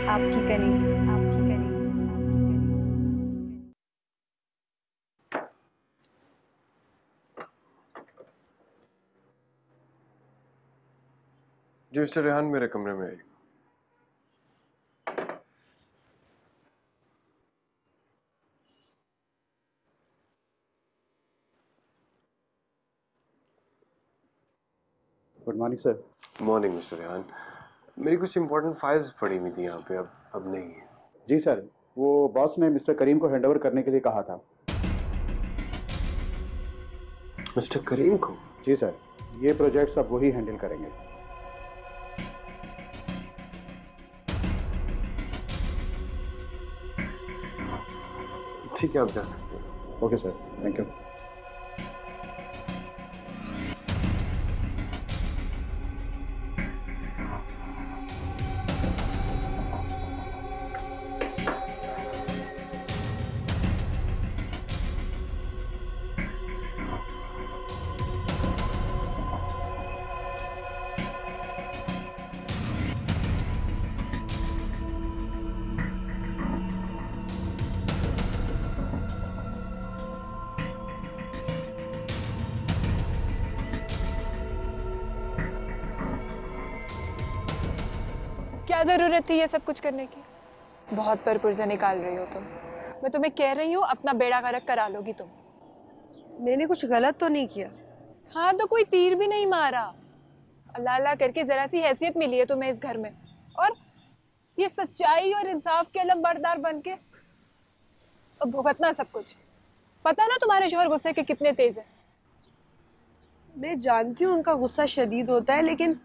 आपकी कनीज, आपकी कनीज। जी मिस्टर रेहान, मेरे कमरे में आइए। Good morning sir. Morning mister Rehan. मेरी कुछ इंपॉर्टेंट फाइल्स पड़ी हुई थी यहाँ पे, अब नहीं है। जी सर, वो बॉस ने मिस्टर करीम को हैंडओवर करने के लिए कहा था। मिस्टर करीम को? जी सर, ये प्रोजेक्ट्स अब वही हैंडल करेंगे। ठीक है, आप जा सकते हैं। Okay sir, thank you. क्या जरूरत थी ये सब कुछ करने की? बहुत पर पुर्जे निकाल रही हो तुम। मैं तुम्हें कह रही हूँ, अपना बेड़ा गर्क करा लोगी तुम। मैंने कुछ गलत तो नहीं किया। हाँ तो कोई तीर भी नहीं मारा। अल्लाह अल्लाह करके जरा सी हैसियत मिली है तुम्हें इस घर में, और ये सच्चाई और इंसाफ के अलमबरदार बन के भुगतना सब कुछ। पता ना तुम्हारे शौहर गुस्से के कितने तेज है। मैं जानती हूँ उनका गुस्सा शदीद होता है, लेकिन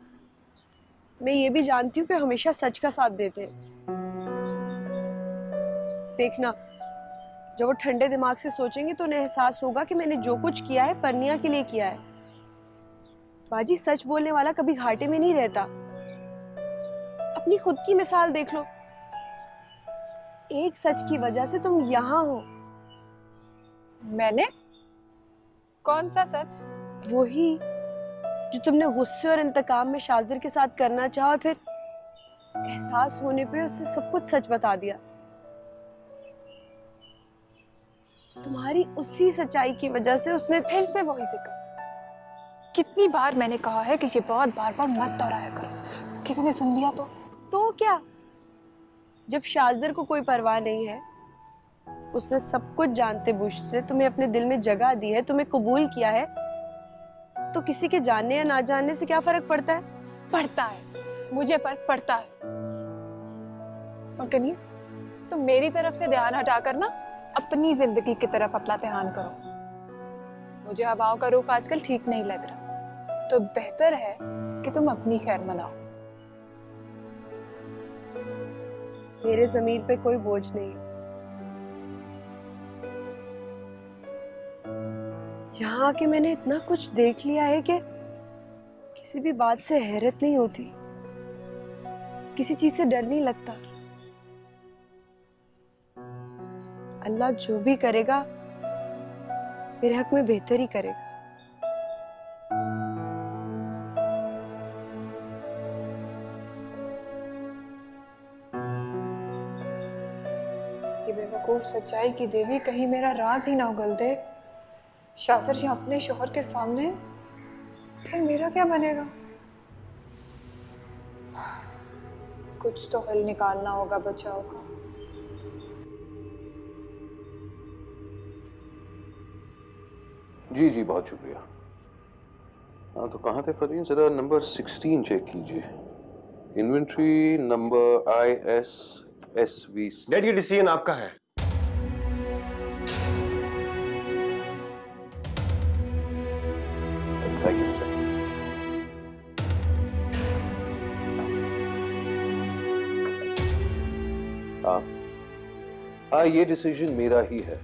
मैं ये भी जानती हूँ कि हमेशा सच का साथ देते हैं। देखना, जब वो ठंडे दिमाग से सोचेंगे तो उन्हें एहसास होगा कि मैंने जो कुछ किया है परनिया के लिए किया है। बाजी, सच बोलने वाला कभी घाटे में नहीं रहता। अपनी खुद की मिसाल देख लो। एक सच की वजह से तुम यहाँ हो। मैंने? कौन सा सच? वही जो तुमने गुस्से और इंतकाम में शाजिर के साथ करना चाहा और फिर एहसास होने पे उसे सब कुछ सच बता दिया। तुम्हारी उसी सच्चाई की वजह से उसने फिर से वही जिक्र। कितनी बार मैंने कहा है कि ये बात बार बार मत दोहराया करो। किसी ने सुन लिया तो क्या? जब शाजिर को कोई परवाह नहीं है, उसने सब कुछ जानते बूझते तुम्हें अपने दिल में जगह दी है, तुम्हें कबूल किया है, तो किसी के जानने या ना जानने से क्या फर्क पड़ता है? पड़ता है, मुझे फर्क पड़ता है। और कनीज, तुम मेरी तरफ से ध्यान हटाकर ना अपनी जिंदगी की तरफ अपना ध्यान करो। मुझे हवाओं का रुख आजकल ठीक नहीं लग रहा, तो बेहतर है कि तुम अपनी खैर मनाओ। मेरे ज़मीर पे कोई बोझ नहीं है। यहाँ आके मैंने इतना कुछ देख लिया है कि किसी भी बात से हैरत नहीं होती, किसी चीज से डर नहीं लगता। अल्लाह जो भी करेगा मेरे हक में बेहतर ही करेगा। ये बेवकूफ सच्चाई की देवी कहीं मेरा राज ही ना उगल दे। शासर जी अपने शोहर के सामने, फिर मेरा क्या बनेगा? कुछ तो हल निकालना होगा बचाव का। जी जी, बहुत शुक्रिया। हाँ तो कहाँ थे फरीन? जरा नंबर 16 चेक कीजिए। Inventory number ISSV। डैड, ये डिसीजन आपका है। Thank you sir. हाँ, ये डिसीजन मेरा ही है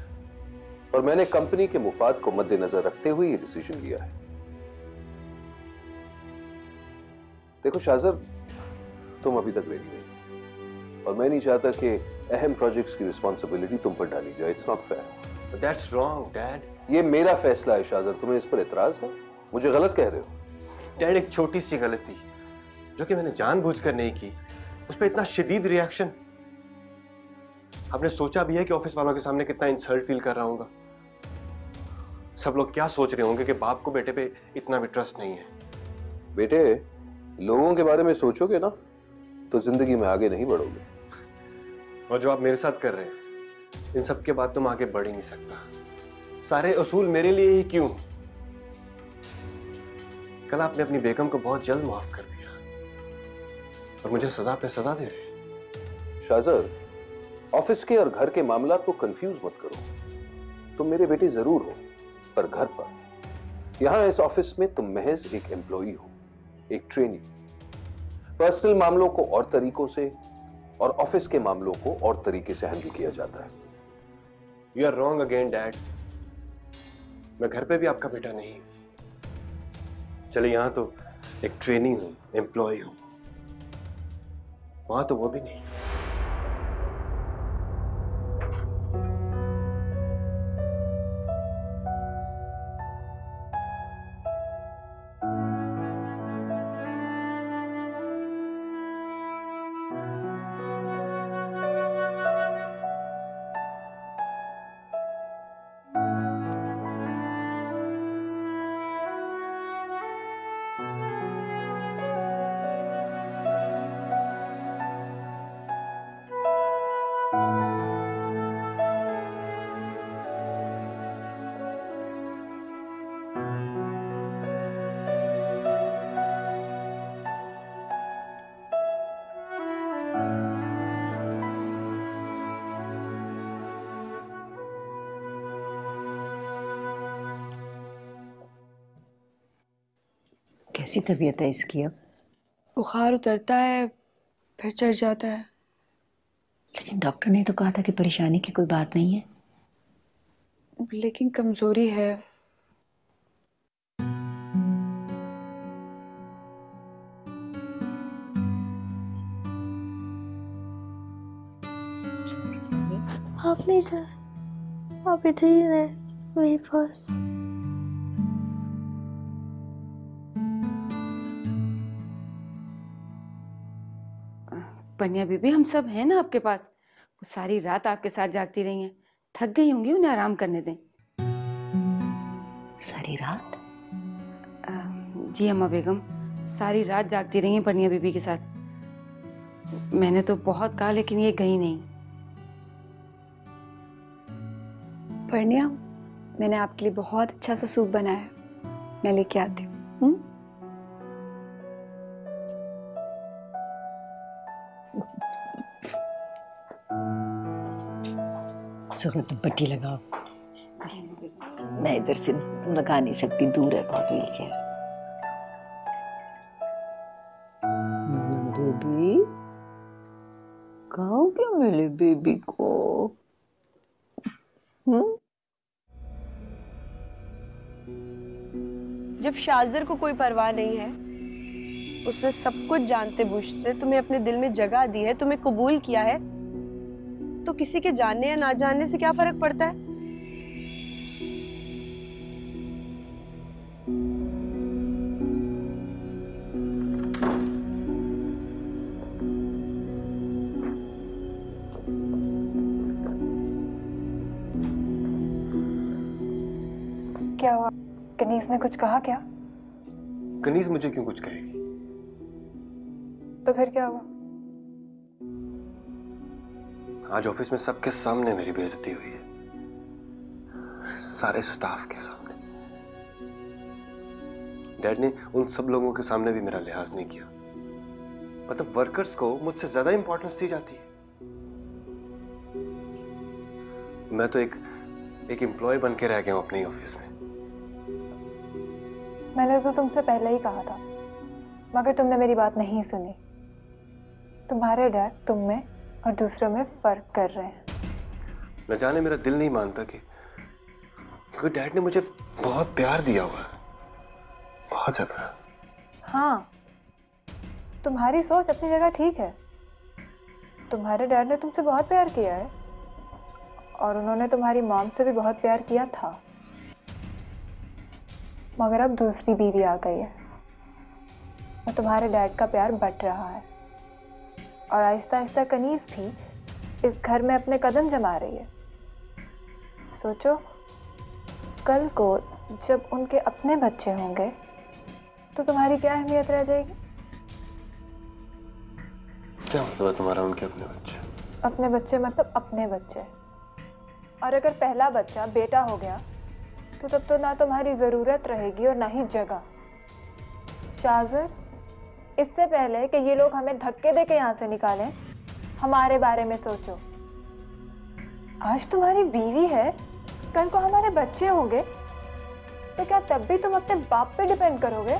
और मैंने कंपनी के मुफाद को मद्देनजर रखते हुए ये डिसीजन लिया है। देखो शाहज़र, तुम अभी तक रेडी नहीं और मैं नहीं चाहता कि अहम प्रोजेक्ट्स की रिस्पॉन्सिबिलिटी तुम पर डाली जाए। It's not fair. That's wrong dad. ये मेरा फैसला है शाहज़र, तुम्हें इस पर एतराज है? मुझे गलत कह रहे हो? डैड, एक छोटी सी गलती जो कि मैंने जानबूझकर नहीं की, उस पर इतना शदीद रिएक्शन आपने सोचा भी है कि ऑफिस वालों के सामने कितना इंसल्ट फील कर रहा हूँगा? सब लोग क्या सोच रहे होंगे कि बाप को बेटे पे इतना भी ट्रस्ट नहीं है। बेटे, लोगों के बारे में सोचोगे ना तो जिंदगी में आगे नहीं बढ़ोगे। और जो आप मेरे साथ कर रहे हैं, इन सब के बाद तुम आगे बढ़ ही नहीं सकता। सारे असूल मेरे लिए ही क्यों? कल आपने अपनी बेगम को बहुत जल्द माफ कर दिया और मुझे सजा पे सजा दे रहे। शाजर, ऑफिस के और घर के मामलात को कंफ्यूज मत करो। तुम मेरे बेटे जरूर हो, पर घर पर। यहां इस ऑफिस में तुम महज एक एम्प्लॉई हो, एक ट्रेनी। पर्सनल मामलों को और तरीकों से और ऑफिस के मामलों को और तरीके से हैंडल किया जाता है। You are wrong again dad. मैं घर पे भी आपका बेटा नहीं। चले यहां तो एक ट्रेनी हूं, एम्प्लॉय हूं, वहां तो वो भी नहीं। कैसी तबीयत है इसकी अब? बुखार उतरता है फिर चढ़ जाता है। लेकिन डॉक्टर ने तो कहा था कि परेशानी की कोई बात नहीं है। लेकिन कमजोरी है। आप नहीं जा, आप इधर ही रहे मेरे पास। पनिया बीबी, हम सब हैं ना आपके पास। वो सारी रात आपके साथ जागती रही हैं, थक गई होंगी, उन्हें आराम करने दें। सारी रात? जी अम्मा बेगम, सारी रात जागती रही हैं पनिया बीबी के साथ। मैंने तो बहुत कहा लेकिन ये गई नहीं। परनिया, मैंने आपके लिए बहुत अच्छा सा सूप बनाया है, मैं लेके आती हूँ। सुनो, तुम पट्टी लगाओ। मैं इधर से लगा नहीं सकती, दूर है बहुत व्हील चेयर। बेबी कहाँ क्या मिले बेबी को? जब शाज़र को कोई परवाह नहीं है, उसने सब कुछ जानते बूझते तुम्हें अपने दिल में जगह दी है, तुम्हें कबूल किया है, तो किसी के जानने या ना जानने से क्या फर्क पड़ता है? क्या हुआ? कनीज ने कुछ कहा क्या? कनीज मुझे क्यों कुछ कहेगी? तो फिर क्या हुआ? आज ऑफिस में सबके सामने मेरी बेइज्जती हुई है, सारे स्टाफ के सामने। डैड ने उन सब लोगों के सामने भी मेरा लिहाज नहीं किया। मतलब वर्कर्स को मुझसे ज्यादा इंपॉर्टेंस दी जाती है। मैं तो एक एम्प्लॉय बन के रह गया हूं अपने ऑफिस में। मैंने तो तुमसे पहले ही कहा था, मगर तुमने मेरी बात नहीं सुनी। तुम्हारे डैड तुम में और दूसरों में फर्क कर रहे हैं। न जाने मेरा दिल नहीं मानता कि क्योंकि डैड ने मुझे बहुत प्यार दिया हुआ है, बहुत ज्यादा। हाँ, तुम्हारी सोच अपनी जगह ठीक है। तुम्हारे डैड ने तुमसे बहुत प्यार किया है और उन्होंने तुम्हारी मॉम से भी बहुत प्यार किया था, मगर अब दूसरी बीवी आ गई है और तुम्हारे डैड का प्यार बट रहा है। और आहिस्ता आहिस्ता कनीज भी इस घर में अपने कदम जमा रही है। सोचो, कल को जब उनके अपने बच्चे होंगे तो तुम्हारी क्या अहमियत रह जाएगी? क्या मतलब है तुम्हारा उनके अपने बच्चे? अपने बच्चे मतलब अपने बच्चे। और अगर पहला बच्चा बेटा हो गया तो तब तो ना तुम्हारी जरूरत रहेगी और ना ही जगह। शाहजर, इससे पहले कि ये लोग हमें धक्के दे के यहाँ से निकालें, हमारे बारे में सोचो। आज तुम्हारी बीवी है, कल को हमारे बच्चे होंगे, तो क्या तब भी तुम अपने बाप पे डिपेंड करोगे?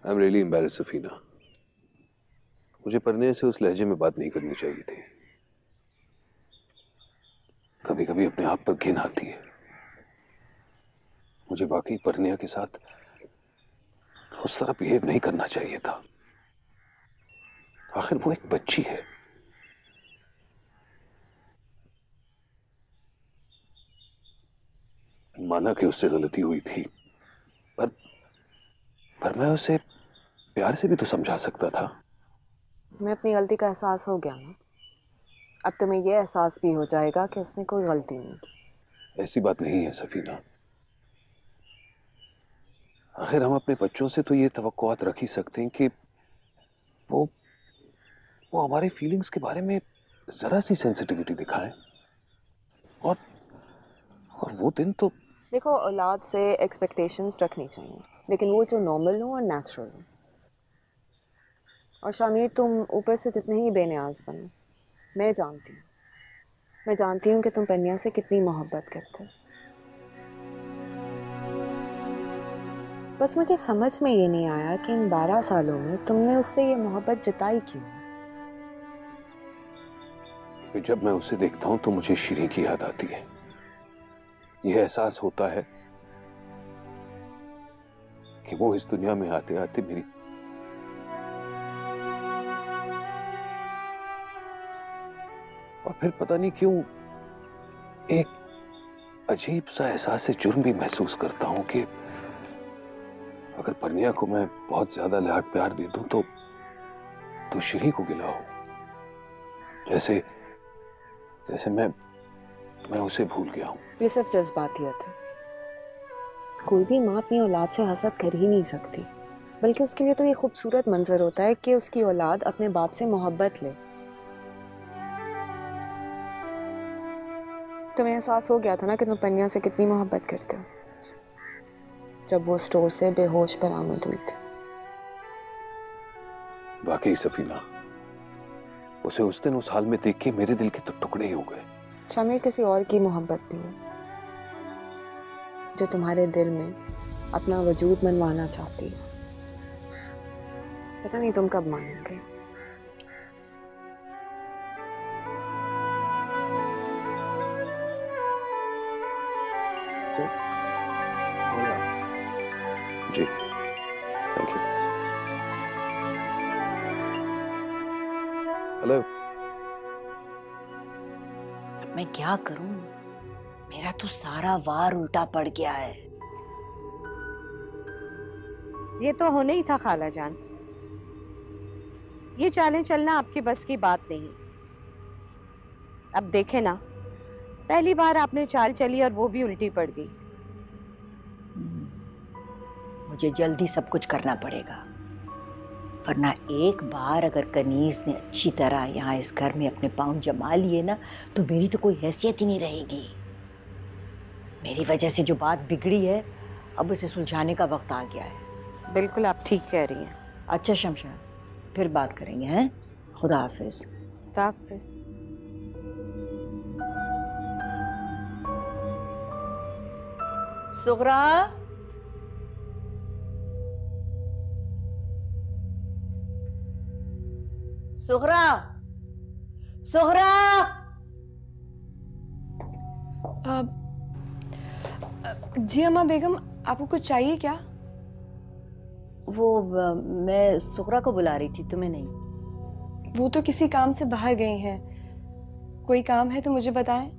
I am really embarrassed Safina. मुझे परनिया से उस लहजे में बात नहीं करनी चाहिए थी। कभी कभी अपने आप पर घिन आती है। मुझे वाकई परनिया के साथ उस तरह बिहेव नहीं करना चाहिए था। आखिर वो एक बच्ची है। माना कि उससे गलती हुई थी, पर मैं उसे प्यार से भी तो समझा सकता था। मैं अपनी गलती का एहसास हो गया ना, अब तुम्हें यह एहसास भी हो जाएगा कि उसने कोई गलती नहीं की। ऐसी बात नहीं है सफीना। आखिर हम अपने बच्चों से तो ये तवक्कुआत रख ही सकते हैं कि वो हमारे फीलिंग्स के बारे में जरा सी सेंसिटिविटी दिखाएं। और वो दिन तो देखो, औलाद से एक्सपेक्टेशंस रखनी चाहिए, लेकिन वो जो नॉर्मल हो और नेचुरल हो। और शामिर, तुम ऊपर से जितने ही बेनियाज बनो, मैं जानती हूँ कि तुम परनिया से कितनी मोहब्बत करते हो। बस मुझे समझ में ये नहीं आया कि इन 12 सालों में तुमने उससे ये मोहब्बत जताई क्यों? जब मैं उसे देखता हूं तो मुझे शीरीं की याद आती है। यह एहसास होता है कि वो इस दुनिया में आते आते मेरी और फिर पता नहीं क्यों एक अजीब सा एहसास से जुर्म भी महसूस करता हूं कि अगर परनिया को मैं बहुत ज्यादा लाड प्यार दे दूं तो शीरीं को गिला हो, जैसे मैं उसे भूल गया हूं। ये सब जज्बातियत है। कोई भी माँ अपनी औलाद से हसद कर ही नहीं सकती, बल्कि उसके लिए तो ये खूबसूरत मंजर होता है कि उसकी औलाद अपने बाप से मोहब्बत ले। तुम्हें एहसास हो गया था ना कि तुम परनिया से कितनी मोहब्बत करते हो, जब वो स्टोर से बेहोश बरामद हुई थी। वाकई सफीना, उसे उस दिन उस हाल में देख के मेरे दिल के तो टुकड़े ही हो गए। शामिर, किसी और की मोहब्बत भी है जो तुम्हारे दिल में अपना वजूद मनवाना चाहती है। पता नहीं तुम कब मानोगे। जी, थैंक यू। हेलो। मैं क्या करूं? मेरा तो सारा वार उल्टा पड़ गया है। ये तो होने ही था खाला जान। ये चालें चलना आपकी बस की बात नहीं। अब देखे ना, पहली बार आपने चाल चली और वो भी उल्टी पड़ गई। मुझे जल्दी सब कुछ करना पड़ेगा, वरना एक बार अगर कनीज ने अच्छी तरह यहाँ इस घर में अपने पाँव जमा लिए ना, तो मेरी तो कोई हैसियत ही नहीं रहेगी। मेरी वजह से जो बात बिगड़ी है, अब उसे सुलझाने का वक्त आ गया है। बिल्कुल, आप ठीक कह रही हैं। अच्छा शमशाद, फिर बात करेंगे हैं। खुदा हाफिज। खुदा हाफिज। सुगरा, सुगरा, सुगरा। जी अम्मा बेगम, आपको कुछ चाहिए क्या? मैं सुगरा को बुला रही थी, तुम्हें नहीं। वो तो किसी काम से बाहर गई हैं। कोई काम है तो मुझे बताएं।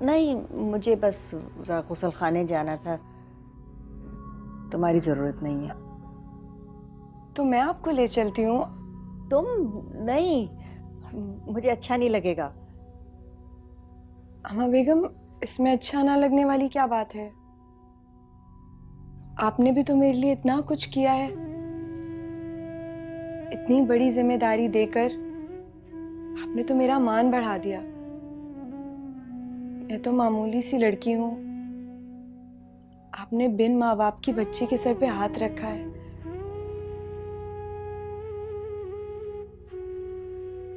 नहीं, मुझे बस गुसल खाने जाना था, तुम्हारी जरूरत नहीं है। तो मैं आपको ले चलती हूँ। तुम नहीं, मुझे अच्छा नहीं लगेगा। अम्मा बेगम, इसमें अच्छा ना लगने वाली क्या बात है? आपने भी तो मेरे लिए इतना कुछ किया है, इतनी बड़ी जिम्मेदारी देकर आपने तो मेरा मान बढ़ा दिया। मैं तो मामूली सी लड़की हूँ, आपने बिन माँ बाप की बच्ची के सर पे हाथ रखा है।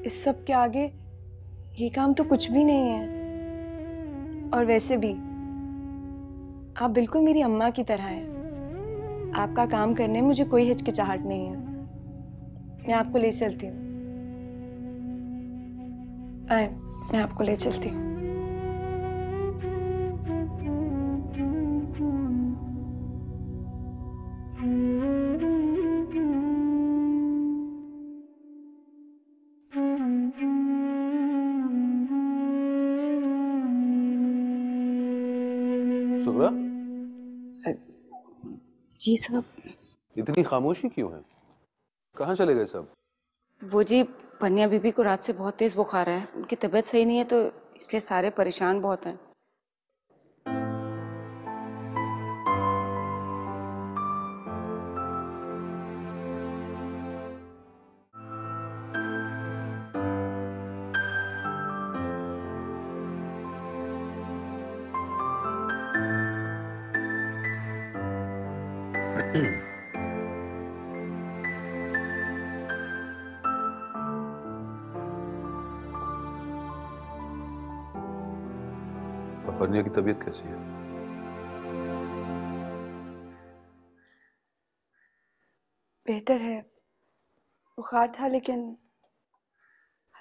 इस सब के आगे ये काम तो कुछ भी नहीं है। और वैसे भी आप बिल्कुल मेरी अम्मा की तरह हैं। आपका काम करने में मुझे कोई हिचकिचाहट नहीं है। मैं आपको ले चलती हूँ। आए, मैं आपको ले चलती हूँ। सुगरा, जी साहब। इतनी खामोशी क्यों है? कहाँ चले गए सब? वो जी, पन्निया बीबी को रात से बहुत तेज बुखार है, उनकी तबीयत सही नहीं है, तो इसलिए सारे परेशान बहुत हैं। पन्निया की तबीयत कैसी है? बेहतर है। बुखार था लेकिन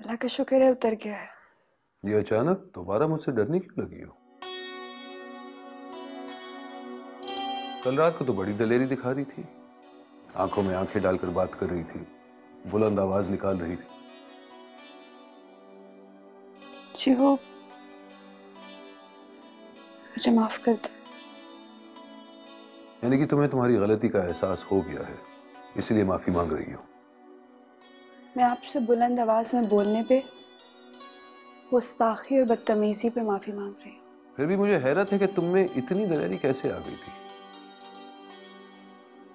अल्लाह का शुक्र है उतर गया है। ये अचानक दोबारा मुझसे डरने क्यों लगी हो? कल रात को तो बड़ी दलेरी दिखा रही थी, आंखों में आंखें डालकर बात कर रही थी, बुलंद आवाज निकाल रही थी। जी, वो मुझे माफ कर दो। यानी कि तुम्हें तुम्हारी गलती का एहसास हो गया है, इसलिए माफी मांग रही हो। मैं आपसे बुलंद आवाज में बोलने पे, गुस्ताखी और बदतमीजी पे माफी मांग रही हूँ। फिर भी मुझे हैरत है कि तुम में इतनी दलेरी कैसे आ गई थी।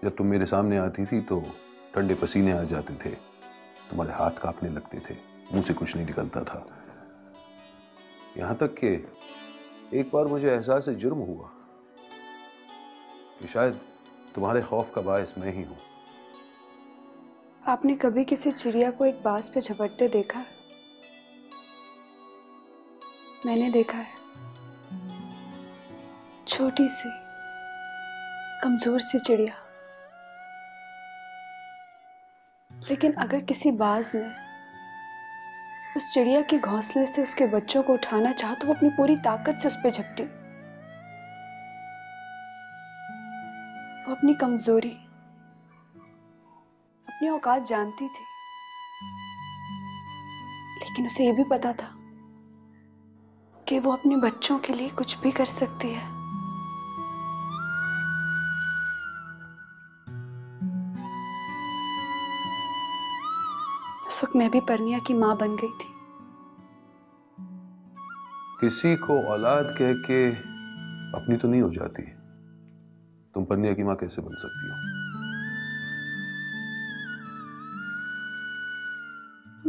जब तुम मेरे सामने आती थी तो ठंडे पसीने आ जाते थे, तुम्हारे हाथ कांपने लगते थे, मुंह से कुछ नहीं निकलता था। यहां तक कि एक बार मुझे एहसास जुर्म हुआ कि शायद तुम्हारे खौफ का बायस मैं ही हूं। आपने कभी किसी चिड़िया को एक बाज पे झपटते देखा? मैंने देखा है। छोटी सी कमजोर सी चिड़िया, लेकिन अगर किसी बाज ने उस चिड़िया के घोंसले से उसके बच्चों को उठाना चाहा तो वो अपनी पूरी ताकत से उस पर झपटी। वो अपनी कमजोरी, अपनी औकात जानती थी, लेकिन उसे ये भी पता था कि वो अपने बच्चों के लिए कुछ भी कर सकती है। उस वक्त मैं भी परनिया की मां बन गई थी। किसी को औलाद कह के अपनी तो नहीं हो जाती, तुम परनिया की मां कैसे बन सकती हो?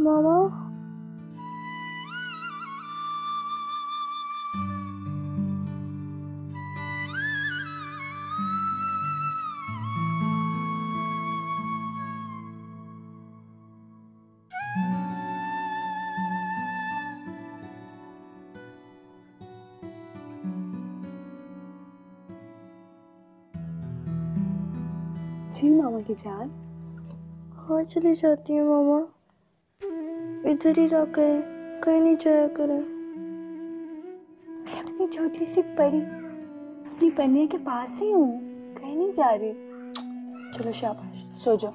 मामा, जी मामा की जान। हाँ चली जाती हूँ मामा, इधर ही रह करे, कहीं नहीं जाया करे। मैं अपनी छोटी सी परी अपनी पन्निया के पास ही हूँ, कहीं नहीं जा रही। चलो शाबाश, सो जाओ।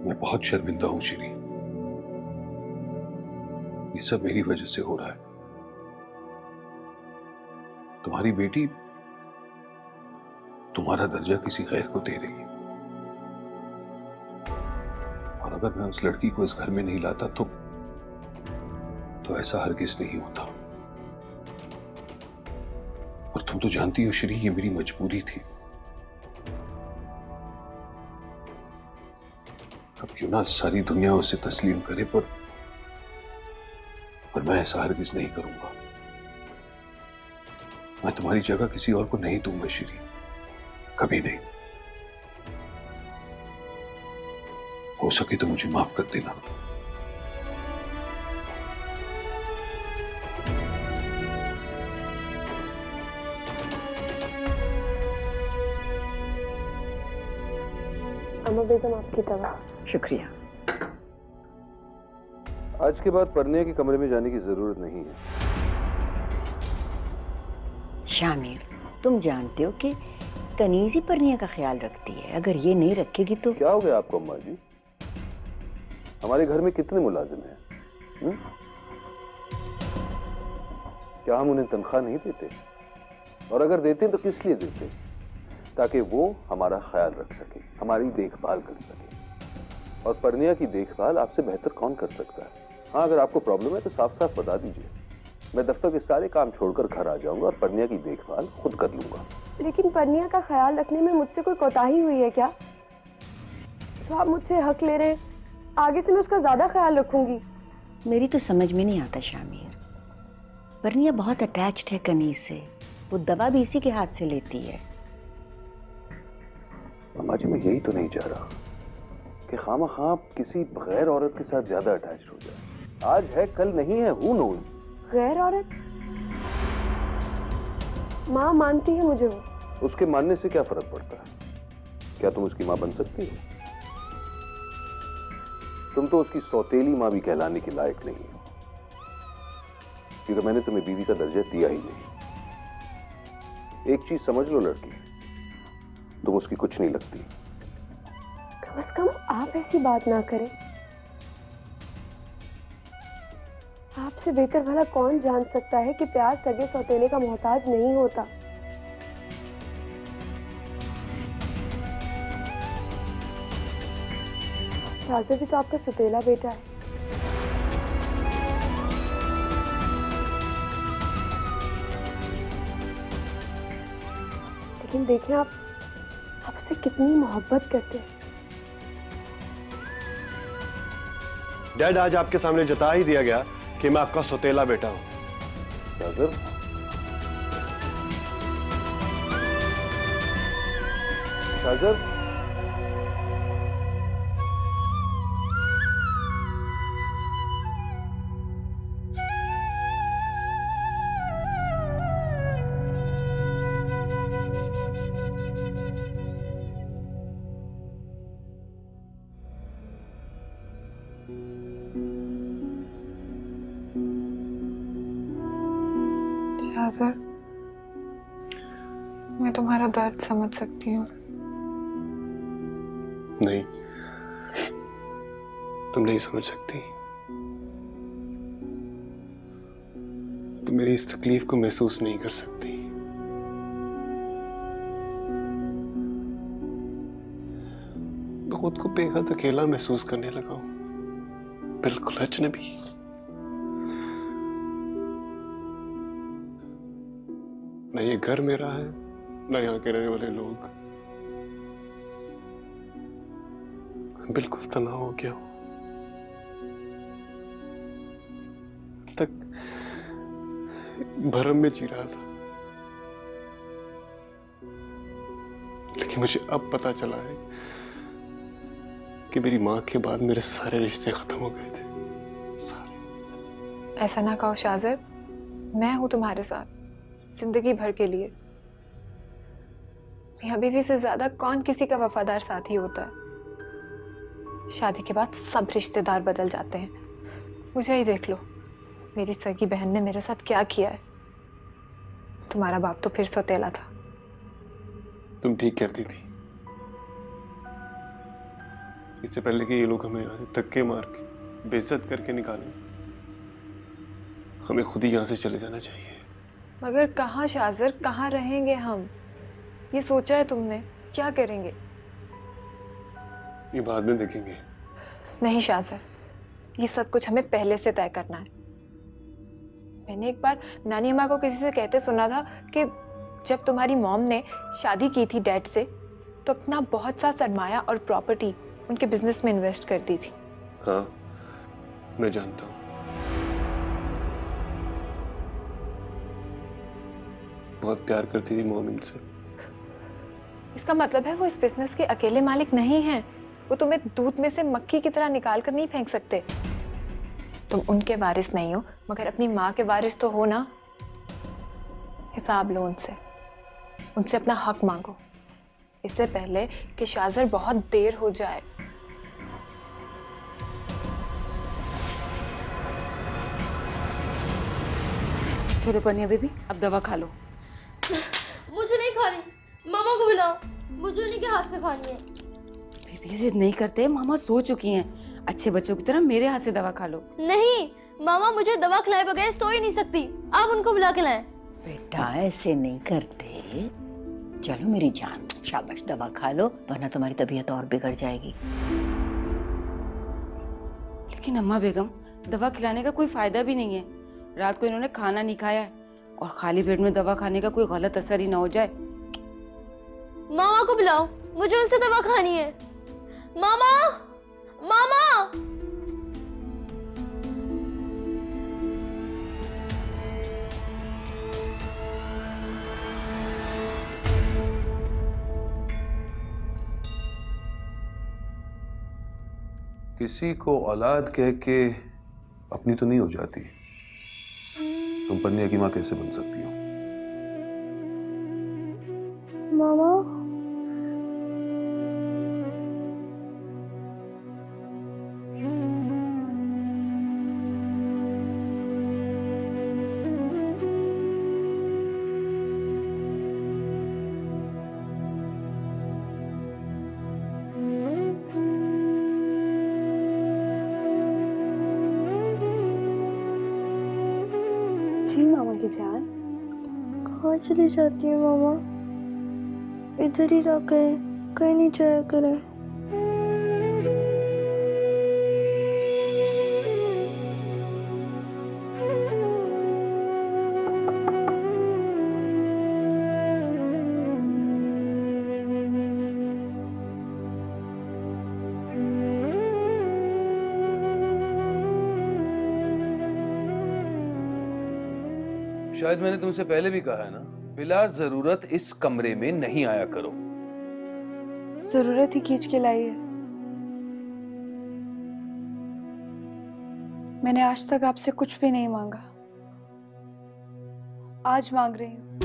मैं बहुत शर्मिंदा हूं श्री, ये सब मेरी वजह से हो रहा है। तुम्हारी बेटी तुम्हारा दर्जा किसी गैर को दे रही है, और अगर मैं उस लड़की को इस घर में नहीं लाता तो ऐसा हरगिज नहीं होता। और तुम तो जानती हो श्री, ये मेरी मजबूरी थी। अब क्यों ना सारी दुनिया उसे तस्लीम करे, पर मैं ऐसा हरगिज नहीं करूंगा। मैं तुम्हारी जगह किसी और को नहीं दूंगा श्री, कभी नहीं। हो सके तो मुझे माफ कर देना। अम्मा बेगम आपकी दवा। शुक्रिया। आज के बाद परनिया के कमरे में जाने की जरूरत नहीं है। शामिल, तुम जानते हो कि कनीज ही परनिया का ख्याल रखती है, अगर ये नहीं रखेगी तो। क्या हो गया आपको अम्मा जी? हमारे घर में कितने मुलाजिम हैं? क्या हम उन्हें तनख्वाह नहीं देते? और अगर देते तो किस लिए देते? ताकि वो हमारा ख्याल रख सके, हमारी देखभाल कर सके। और परनिया की देखभाल आपसे बेहतर कौन कर सकता है? हाँ, अगर आपको प्रॉब्लम है तो साफ साफ बता दीजिए, मैं दफ्तर के सारे काम छोड़कर घर आ जाऊंगा और परनिया की देखभाल खुद कर लूंगा। लेकिन परनिया का ख्याल रखने में मुझसे कोई कोताही हुई है क्या? तो आप मुझसे हक ले रहे हैं, आगे से मैं उसका ज्यादा ख्याल रखूंगी। मेरी तो समझ में नहीं आता शामिर, परनिया बहुत अटैच्ड है कनीज से, वो दवा भी इसी के हाथ से लेती है। अम्मा जी, मैं यही तो नहीं चाह रहा कि खामा किसी गैर औरत के साथ ज्यादा अटैच हो जाए। आज है कल नहीं है, हूं नोज। गैर औरत? माँ मानती है मुझे वो। उसके मानने से क्या फर्क पड़ता है? क्या तुम उसकी माँ बन सकती हो? तुम तो उसकी सौतेली माँ भी कहलाने के लायक नहीं हो, क्योंकि मैंने तुम्हें बीवी का दर्जा दिया ही नहीं। एक चीज समझ लो लड़की, तुम उसकी कुछ नहीं लगती। कम से कम आप ऐसी बात ना करें। आपसे बेहतर भला कौन जान सकता है कि प्यार सगे सौतेले का मोहताज नहीं होता। शाज़िब भी तो आपका सुतेला बेटा है। लेकिन देखें आप उससे कितनी मोहब्बत करते हैं। डैड, आज आपके सामने जता ही दिया गया कि मैं आपका सौतेला बेटा हूं। शाज़िब, शाज़िब, शाज़िब, मैं तुम्हारा दर्द समझ सकती हूँ। नहीं, तुम नहीं समझ सकती। तुम मेरी इस तकलीफ को महसूस नहीं कर सकती। मैं खुद को बेहद अकेला महसूस करने लगा हूं, बिल्कुल अजनबी। न ये घर मेरा है, न यहाँ के रहने वाले लोग। बिल्कुल तन्हा हो गया हूं। तक भरम में जी रहा था, लेकिन मुझे अब पता चला है कि मेरी माँ के बाद मेरे सारे रिश्ते खत्म हो गए थे, सारे। ऐसा ना कहो शाज़र, मैं हूं तुम्हारे साथ जिंदगी भर के लिए। मियां बीवी से ज्यादा कौन किसी का वफादार साथी होता है। शादी के बाद सब रिश्तेदार बदल जाते हैं। मुझे ही देख लो, मेरी सगी बहन ने मेरे साथ क्या किया है। तुम्हारा बाप तो फिर सौतेला था। तुम ठीक कहती थी। इससे पहले कि ये लोग हमें यहाँ से धक्के मार के बेइज्जत करके निकालें, हमें खुद ही यहाँ से चले जाना चाहिए। मगर कहाँ शाज़र, कहाँ रहेंगे हम? ये सोचा है तुमने? क्या करेंगे? ये बाद में देखेंगे। नहीं शाज़र, ये सब कुछ हमें पहले से तय करना है। मैंने एक बार नानी अम्मा को किसी से कहते सुना था कि जब तुम्हारी मॉम ने शादी की थी डैड से, तो अपना बहुत सा सरमाया और प्रॉपर्टी उनके बिजनेस में इन्वेस्ट कर दी थी। हाँ, मैं जानता हूँ। बहुत प्यार करती थी मॉम इनसे। इसका मतलब है वो इस बिजनेस के अकेले मालिक नहीं हैं। वो तुम्हें दूध में से मक्खी की तरह निकाल कर नहीं फेंक सकते। तुम उनके वारिस नहीं हो, मगर अपनी माँ के वारिस तो हो ना। हिसाब लो उनसे, उनसे अपना हक मांगो, इससे पहले कि शाज़र बहुत देर हो जाए। चलो पनिया बेबी, अब दवा खा लो। मुझे नहीं खानी, मामा को बुलाओ, मुझे उन्हीं के हाथ से खानी है। बेबी जिद नहीं करते, मामा सो चुकी हैं। अच्छे बच्चों की तरह मेरे हाथ से दवा खा लो। नहीं मामा, मुझे दवा खिलाए बगैर सो ही नहीं सकती। आप उनको बुला के लाएं। बेटा ऐसे नहीं करते। चलो मेरी जान, शाबाश, दवा खा लो, वरना तुम्हारी तबीयत और बिगड़ जाएगी। लेकिन अम्मा बेगम, दवा खिलाने का कोई फायदा भी नहीं है। रात को इन्होंने खाना नहीं खाया है, और खाली पेट में दवा खाने का कोई गलत असर ही ना हो जाए। मामा को बुलाओ, मुझे उनसे दवा खानी है। मामा, मामा। किसी को औलाद कह के अपनी तो नहीं हो जाती। तुम पन्निया की माँ कैसे बन सकती हो? मामा, जी मामा की जान। कहाँ चली जाती है मामा? इधर ही रह गए, कहीं नहीं जाया करें। शायद मैंने तुमसे पहले भी कहा है ना, बिला जरूरत इस कमरे में नहीं आया करो। जरूरत ही खींच के लाई है। मैंने आज तक आपसे कुछ भी नहीं मांगा, आज मांग रही हूँ।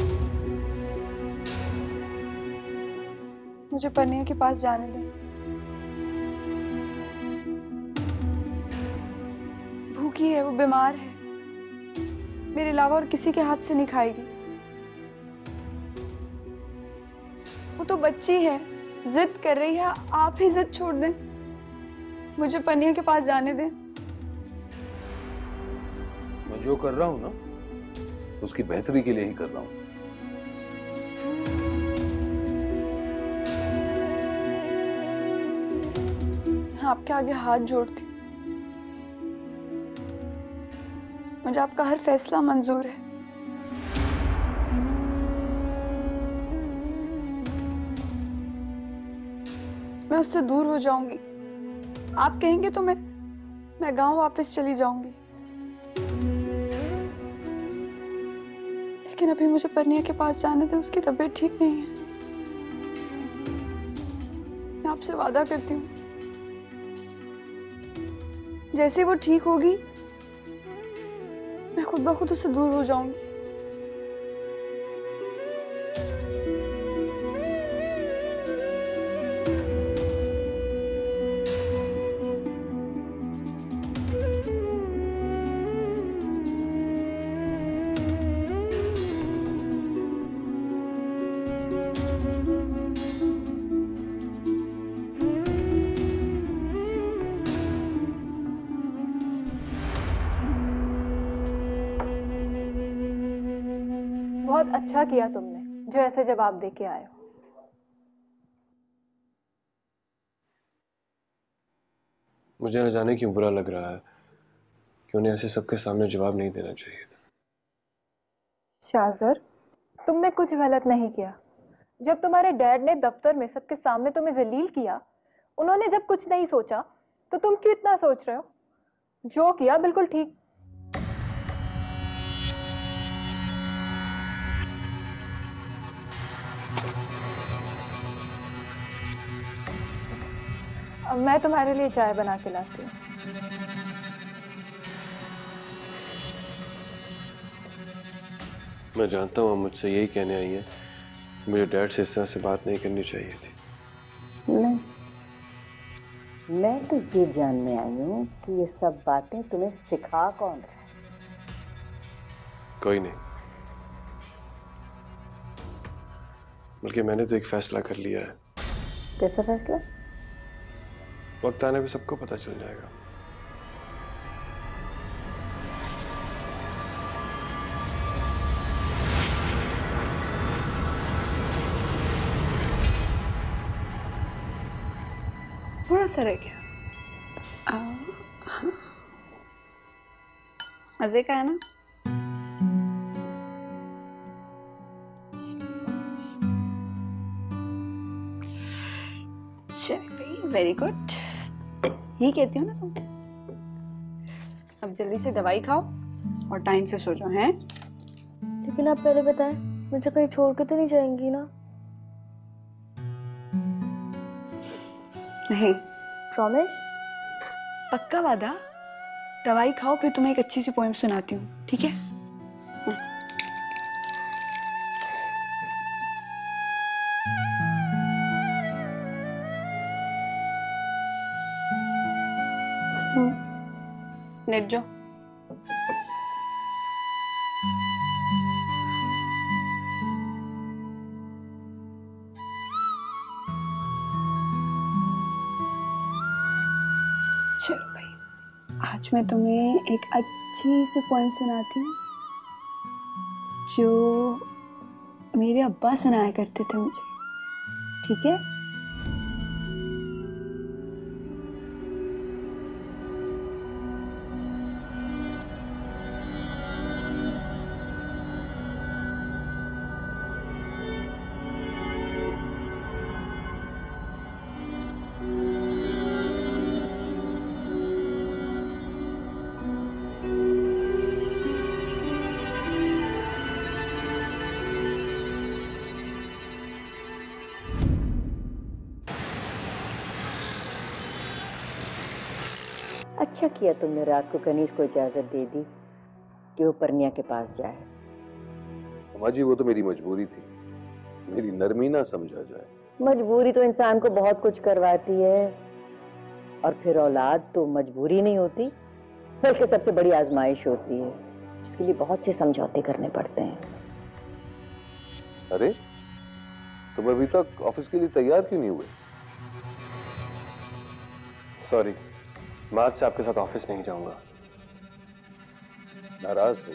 मुझे पन्निया के पास जाने दें। भूखी है, वो बीमार है, मेरे अलावा और किसी के हाथ से नहीं खाएगी। वो तो बच्ची है, जिद कर रही है, आप ही जिद छोड़ दें। मुझे पन्निया के पास जाने दें। मैं जो कर रहा हूं ना, उसकी बेहतरी के लिए ही कर रहा हूं। आपके आगे हाथ जोड़ती, मुझे आपका हर फैसला मंजूर है। मैं उससे दूर हो जाऊंगी। आप कहेंगे तो मैं गांव वापस चली जाऊंगी। लेकिन अभी मुझे परनिया के पास जाने दे, उसकी तबीयत ठीक नहीं है। मैं आपसे वादा करती हूँ, जैसे वो ठीक होगी मैं खुद ब खुद उससे दूर हो जाऊंगी। बहुत अच्छा किया तुमने जो ऐसे जवाब दे के आए हो। मुझे न जाने क्यों बुरा लग रहा है कि उन्हें ऐसे सबके सामने जवाब नहीं देना चाहिए था। शाहज़र, तुमने कुछ गलत नहीं किया। जब तुम्हारे डैड ने दफ्तर में सबके सामने तुम्हें जलील किया, उन्होंने जब कुछ नहीं सोचा तो तुम क्यों इतना सोच रहे हो? जो किया बिल्कुल ठीक। अब मैं तुम्हारे लिए चाय बना के लाती हूँ। मैं जानता हूँ मुझसे यही कहने आई है, मुझे डैड से इस तरह से बात नहीं करनी चाहिए थी। नहीं, मैं तो ये जानने आई हूँ कि ये सब बातें तुम्हें सिखा कौन रहा है? कोई नहीं, बल्कि मैंने तो एक फैसला कर लिया है। कैसा फैसला? वक्त आने पे सबको पता चल जाएगा। थोड़ा सा रह गया। हाँ, मजे का है ना? चलिए, वेरी गुड। ही कहती हो ना तुम। अब जल्दी से दवाई खाओ और टाइम से सो जाओ, हैं? लेकिन आप पहले बताएं, मुझे कहीं छोड़ के तो नहीं जाएंगी ना? नहीं। प्रॉमिस? पक्का वादा। दवाई खाओ, फिर तुम्हें एक अच्छी सी पोएम सुनाती हूँ, ठीक है? लेट जाओ। चलो भाई, आज मैं तुम्हें एक अच्छी सी पोएम सुनाती हूँ जो मेरे अब्बा सुनाया करते थे मुझे, ठीक है? अच्छा किया तुमने रात को कनीज को इजाजत दे दी कि वो परनिया के पास जाए। अम्मा जी, वो तो मेरी मजबूरी थी, मेरी नरमी ना समझा जाए। मजबूरी तो इंसान को बहुत कुछ करवाती है, और फिर औलाद तो मजबूरी नहीं होती बल्कि सबसे बड़ी आजमाइश होती है। इसके लिए बहुत से समझौते करने पड़ते हैं। अरे, तुम अभी तक ऑफिस के लिए तैयार क्यों नहीं हुए? सॉरी, मैं आज से आपके साथ ऑफिस नहीं जाऊंगा। नाराज है?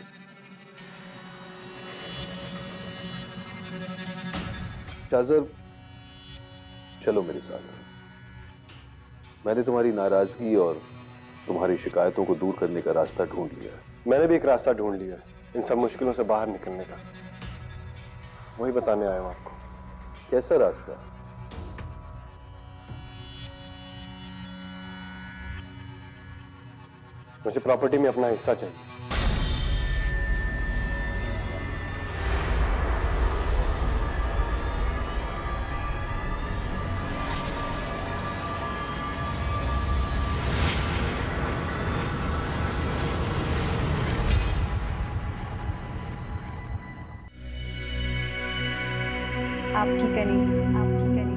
शाहज़र, चलो मेरे साथ। मैंने तुम्हारी नाराजगी और तुम्हारी शिकायतों को दूर करने का रास्ता ढूंढ लिया है। मैंने भी एक रास्ता ढूंढ लिया है इन सब मुश्किलों से बाहर निकलने का। वही बताने आया हूं आपको। कैसा रास्ता? मुझे प्रॉपर्टी में अपना हिस्सा चाहिए। आपकी कनीज, आपकी कनीज।